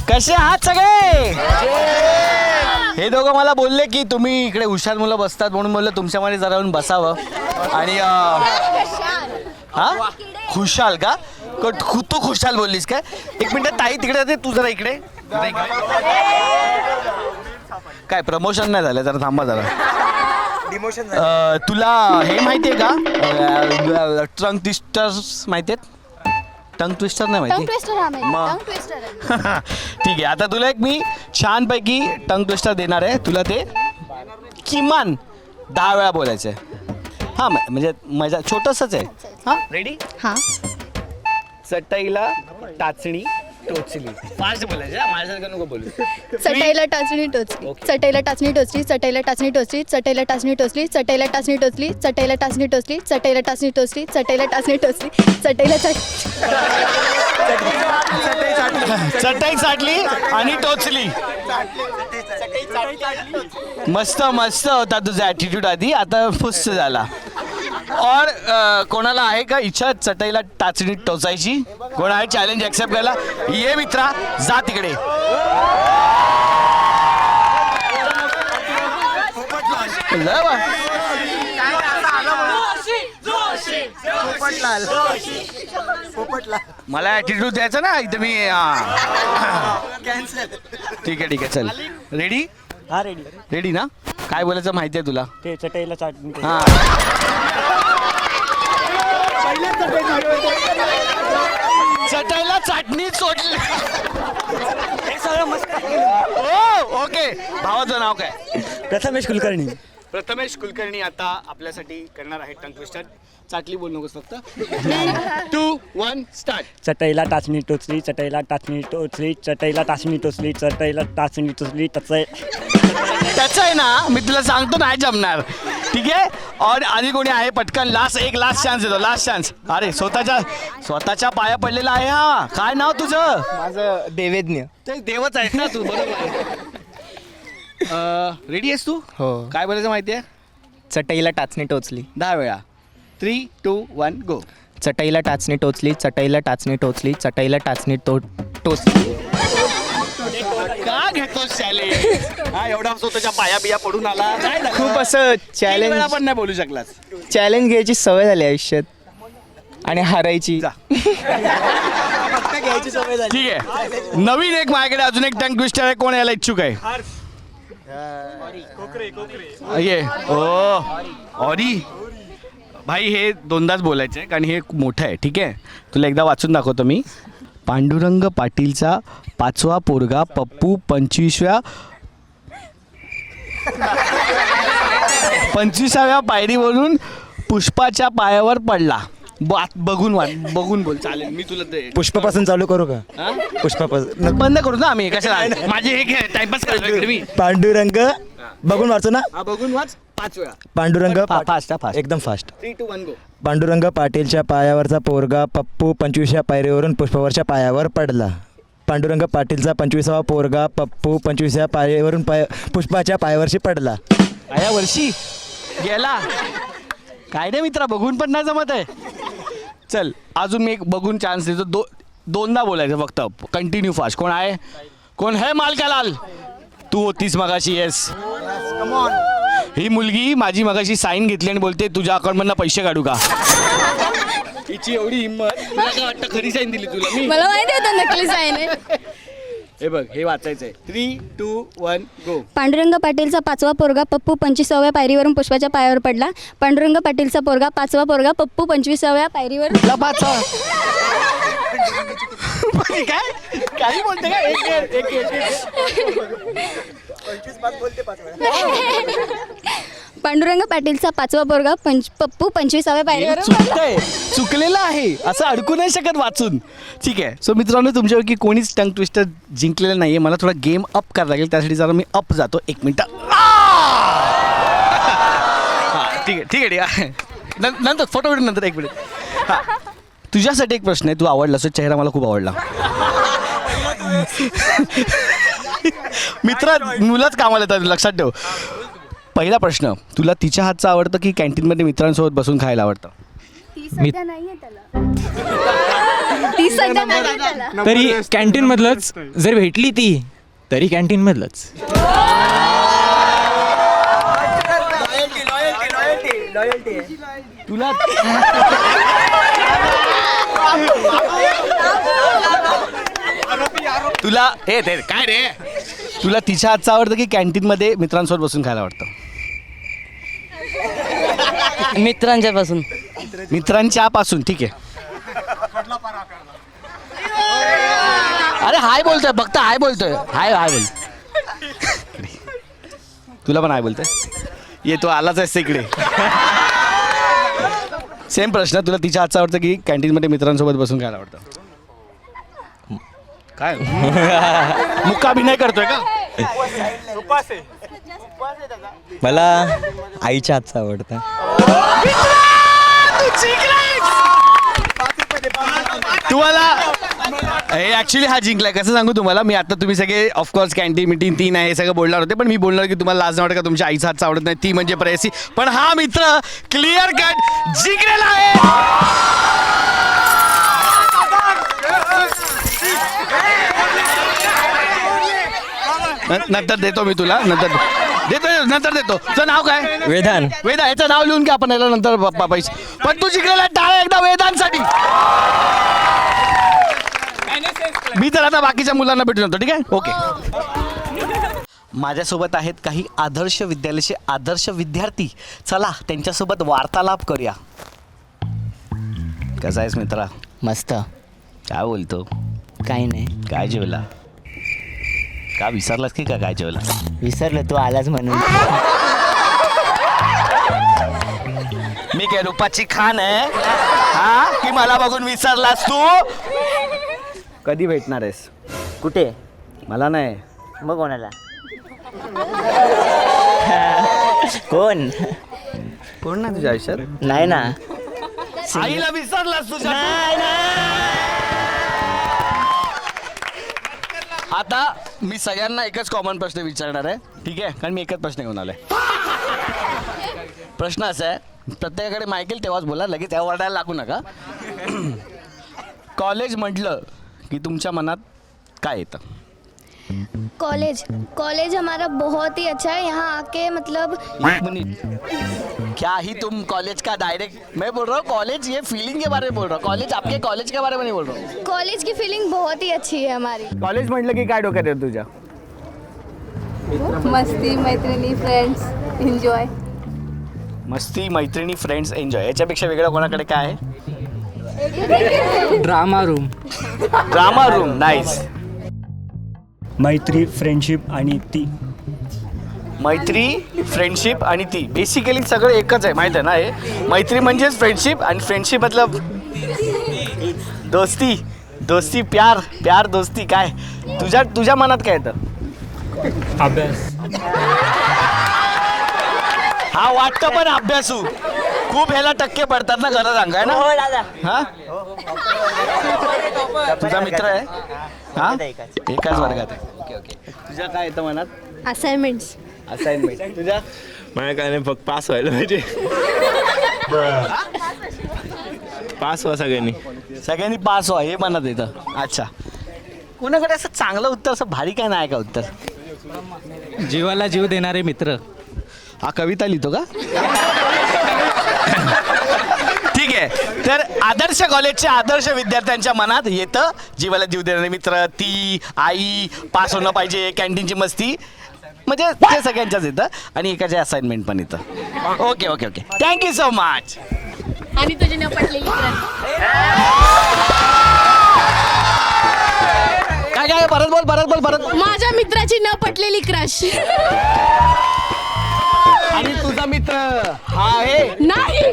कसे आहात सगळे? हे दोघं मला बोलले की तुम्ही इकडे हुशार मुलं बसतात म्हणून बोललं तुमच्यामध्ये जरा येऊन बसावं. आणि हा खुशाल का? तू खुशाल बोललीस काय? एक मिनिट ताई तिकडे जाते, तू जरा इकडे. काय प्रमोशन नाही झालं, जरा थांबा जरा. डिमोशन तुला हे माहिती आहे का? टंग ट्विस्टर्स माहिती आहेत? टंग ट्विस्टर नाही माहिती? ठीक आहे, आता तुला एक मी छानपैकी टंग ट्विस्टर देणार आहे. तुला ते किमान 10 वेळा बोलायचं आहे. हां म्हणजे मजा छोटंसंच आहे. हां रेडी? हां. चटईला टाचणी टोचली. फास्ट बोलायचं, माझ्यासारखं नको बोलू. चटईला टाचणी टोचली, चटईला टाचणी टोचली, चटईला टाचणी टोचली, चटईला टाचणी टोचली, चटईला टाचणी टोचली, चटईला टाचणी टोचली, चटईला टाचणी टोचली, चटईला टाचणी टोचली, चटईला चटई चाटली आणि टोचली. मस्त मस्त होता तुझा ॲटिट्यूड आधी, आता फुस झाला. और कोणाला आहे का इच्छा चटईला टाचणी टोचायची? कोण आहे चॅलेंज ॲक्सेप्ट करायला? ये मित्रा, जा तिकडे. मला ॲटिट्यूड द्यायचा ना इथे मी. ठीक आहे ठीक आहे, चल. रेडी? हा रेडी. रेडी ना? काय बोलायचं माहिती आहे तुला? ते चटईला चाटणी. हां, चटईला चटणी चोटली. हो ओके. भावाचं नाव काय? प्रथमेश कुलकर्णी. प्रथमेश कुलकर्णी आता आपल्यासाठी करणार आहे टंग ट्विस्टर. चाटली बोल नकोस फक्त. 2, 1 स्टार्ट. चटईला टाचणी टोचली, चटईला टाचणी टोचली, चटईला टाचणी टोचली, चटईला टाचणी टोचली. त्याचं आहे ना, मी तुला सांगतो नाही जमणार. ठीक आहे. और आधी कोणी आहे? पटकन एक लास्ट चान्स देतो. Last chance. अरे स्वतःच्या पाया पडलेला आहे हा. काय नाव तुझं? माझं देवेज्ञ. ते देवच आहेस ना तू, बरोबर. रेडी आहेस तू? हो. काय बोलायचं माहिती आहे? चटईला टाचणी टोचली. 10 वेळा. 3, 2, 1 गो. चटईला टाचणी टोचली, चटईला टाचणी टोचली, चटईला टाचणी टोचली. का घेतोस चॅलेंज? हा एवढा स्वतःच्या पाया बिया पडून आला. खूप असं चॅलेंज पण नाही बोलू शकलास. चॅलेंज घ्यायची सवय झाली आयुष्यात आणि हारायची. जा. ठीक आहे, नवीन एक माझ्याकडे अजून एक टंग ट्विस्टर आहे. कोण यायला इच्छुक आहे? ये ऑरी भाई, हे दोनदाच बोलायचं आहे कारण हे मोठं आहे. ठीक आहे, तुला एकदा वाचून दाखवतो मी. पांडुरंग पाटीलचा 5वा पोरगा पप्पू 25व्या पायरीवरून पुष्पाच्या पायावर पडला. बघून बोल. चालेल, मी तुला पुष्पापासून चालू करू का? हा? पुष्पापासून बंद करू ना आम्ही. कशाला? माझे हे टाइमपास करायचं मी. पांडुरंग बघून वाचू ना. हा, बघून वाच 5 वेळा. पांडुरंग फास्ट. एकदम फास्ट. 3, 2, 1 गो. पांडुरंग पाटीलच्या पायावरचा पोरगा पप्पू 25व्या पायरीवरून पुष्पावरच्या पायावर पडला. पांडुरंग पाटीलचा 25वा पोरगा पप्पू 25व्या पायरीवरून पुष्पाच्या पायावरशी पडला. या वर्षी गेला. काय नाही मित्रा, बघून पण नाही जमत आहे. चल अजून मी एक बघून चान्स देतो. दोनदा बोलायचं फक्त, कंटिन्यू फास्ट. कोण आहे? कोण है मालकालाल? तू होतीस मगाशी. येस. ही मुलगी माझी मगाशी साईन घेतली आणि बोलते तुझ्या अकाउंटमधनं पैसे काढू का? हिची एवढी हिंमत. तुला काय वाटतं खरी साईन दिली तुला मी? मला माहिती होतं नकली साईन आहे. हे बघ, हे वाचायचंय. 3, 2, 1 गो. पांडुरंग पाटीलचा 5वा पोरगा पप्पू 25व्या पायरीवरून पुष्पाच्या पायावर पडला. पांडुरंग पाटीलचा पोरगा 5वा पोरगा पप्पू 25व्या पायरीवर. काय काही बोलते का? पांडुरंग पाटीलचा 5वा पोरगा पप्पू 25व्या पायरीवर. चुकतंय, चुकलेलं आहे. असं अडकू नाही शकत वाचून. ठीक आहे. सो मित्रांनो, तुमच्यापैकी कोणीच टंग ट्विस्टर जिंकलेलं नाही आहे. मला थोडा गेम अप करायला लागेल, त्यासाठी जरा मी अप जातो. 1 मिनिट. ठीक आहे ठीक आहे. नंतर फोटो व्हिडिओ नंतर. 1 मिनिट. हां, तुझ्यासाठी एक प्रश्न आहे. तू आवडला असं चेहरा मला खूप आवडला. मित्र मुलंच कामाला येतात, लक्षात ठेव. पहिला प्रश्न, तुला तिच्या हातचं आवडतं की कॅन्टीनमध्ये मित्रांसोबत बसून खायला आवडतं? सध्या नाहीये त्याला ती सध्या नाहीये त्याला तरी कॅन्टीन मधलंच जर भेटली ती तरी कॅन्टीन मधलंच. तुला तुला हे ते काय रे तुला तिच्या हातचं आवडतं की कॅन्टीन मध्ये मित्रांसोबत बसून खायला आवडतं? मित्रांच्या पासून. मित्रांच्या पासून ठीक आहे. अरे हाय बोलतोय फक्त हाय बोलतोय हाय हाय बोल. तुला पण हाय बोलतोय ये तो आलाच आहेस इकडे. सेम प्रश्न तुला तिच्या हातचं आवडतं की कॅन्टीनमध्ये मित्रांसोबत बसून खायला आवडतं? काय मुक्काभिनय करतोय का? मला आईच्या हातचं आवडतं. तुम्हाला हे ॲक्च्युली हा जिंकलाय. कसं सांगू तुम्हाला मी आता तुम्ही सगळे ऑफकोर्स कॅन्टीन मिटीन तीन आहे हे सगळं बोलणार होते पण मी बोलणार की तुम्हाला लाज नाही वाटत का तुमच्या आईचा हातचा आवडत नाही ती म्हणजे प्रेयसी. पण हा मित्र क्लिअर कट जिंकलेला आहे. नंतर देतो मी तुला नंतर देतो. तुझं नाव काय? वेदान. वेदा याचं नाव लिहून घ्या आपण याला नंतर पैसे. पण तू जिंकलेला टाळा एकदा वेदांसाठी. मी तर आता बाकीच्या मुलांना भेटून येतो ठीक आहे ओके. माझ्यासोबत आहेत काही आदर्श विद्यालयाचे आदर्श विद्यार्थी. चला त्यांच्यासोबत वार्तालाप करूया. कसा आहेस मित्रा? मस्त. काय बोलतो? काही नाही. काय जेवला? का विसरलास की का काय जेवला? विसरलं तू आलाच म्हणून. मी काय रुपाची खान आहे हा की मला बघून विसरलास तू? कधी भेटणार आहेस? कुठे? मला नाही. मग कोणाला? कोण? कोण ना तुझ्या आयुष्यात? नाही ना. आईला विसरलास तुझ्या? आता मी सगळ्यांना एकच कॉमन प्रश्न विचारणार आहे ठीक आहे कारण मी एकच प्रश्न घेऊन आलोय. प्रश्न असा आहे प्रत्येकाकडे मायकेल तेव्हाच बोला लगेच तेव्हा ओरडायला लागू नका. कॉलेज म्हटलं की तुमच्या मनात काय येतं? कॉलेज हमारा बहुत ही अच्छा है. यहाँ आके मतलब एक मिनट क्या ही तुम कॉलेज का डायरेक्ट मैं बोल रहा हूँ कॉलेज ये फीलिंग के बारे में बोल रहा हूँ कॉलेज आपके कॉलेज के बारे में नहीं बोल रहा हूँ. कॉलेज की फीलिंग बहुत ही अच्छी है हमारी. कॉलेज म्हटलं की काय डोक्यात येतं तुझ्या? मस्ती मैत्रिणी फ्रेंड्स एन्जॉय. मस्ती मैत्रिणी फ्रेंड्स एन्जॉय. याच्यापेक्षा वेगळं कोणाकडे काय आहे? Drama room. Drama room nice. मैत्री फ्रेंडशिप आणि ती. मैत्री फ्रेंडशिप आणि ती बेसिकली सगळं एकच आहे माहिती आहे ना. हे मैत्री म्हणजेच फ्रेंडशिप आणि फ्रेंडशिप मतलब दोस्ती दोस्ती प्यार प्यार दोस्ती. काय तुझ्या मनात काय येतं? अभ्यास. हा वाटतं पण अभ्यासू खूप ह्याला टक्के पडतात ना खरं सांगाय ना. हा तुझा मित्र आहे हा एकाच वर्गात आहे. Okay okay. तुझ्या काय येतं मनात? असाइनमेंट्स. असाइनमेंट. तुझ्या? माझ्या काय नाही फक्त पास व्हायला पाहिजे. पास व्हा सगळ्यांनी. सगळ्यांनी पास व्हा हे मनात येतं. अच्छा कोणाकडे असं चांगलं उत्तर असं भारी काय नाही का उत्तर? जीवाला जीव देणारे मित्र. हा कविता लिहितो का? ठीक आहे तर आदर्श कॉलेजच्या आदर्श विद्यार्थ्यांच्या मनात येतं जीवाला जीव देणारे मित्र ती आई पास होणं पाहिजे कॅन्टीनची मस्ती म्हणजे ते सगळ्यांच्याच येतं आणि एकाचे असाइनमेंट पण येतं. Okay okay okay thank you so much. आणि तुझी न पटलेली काय काय परत बोल. माझ्या मित्राची न पटलेली क्रश. आणि तुझा मित्र हा आहे नाही.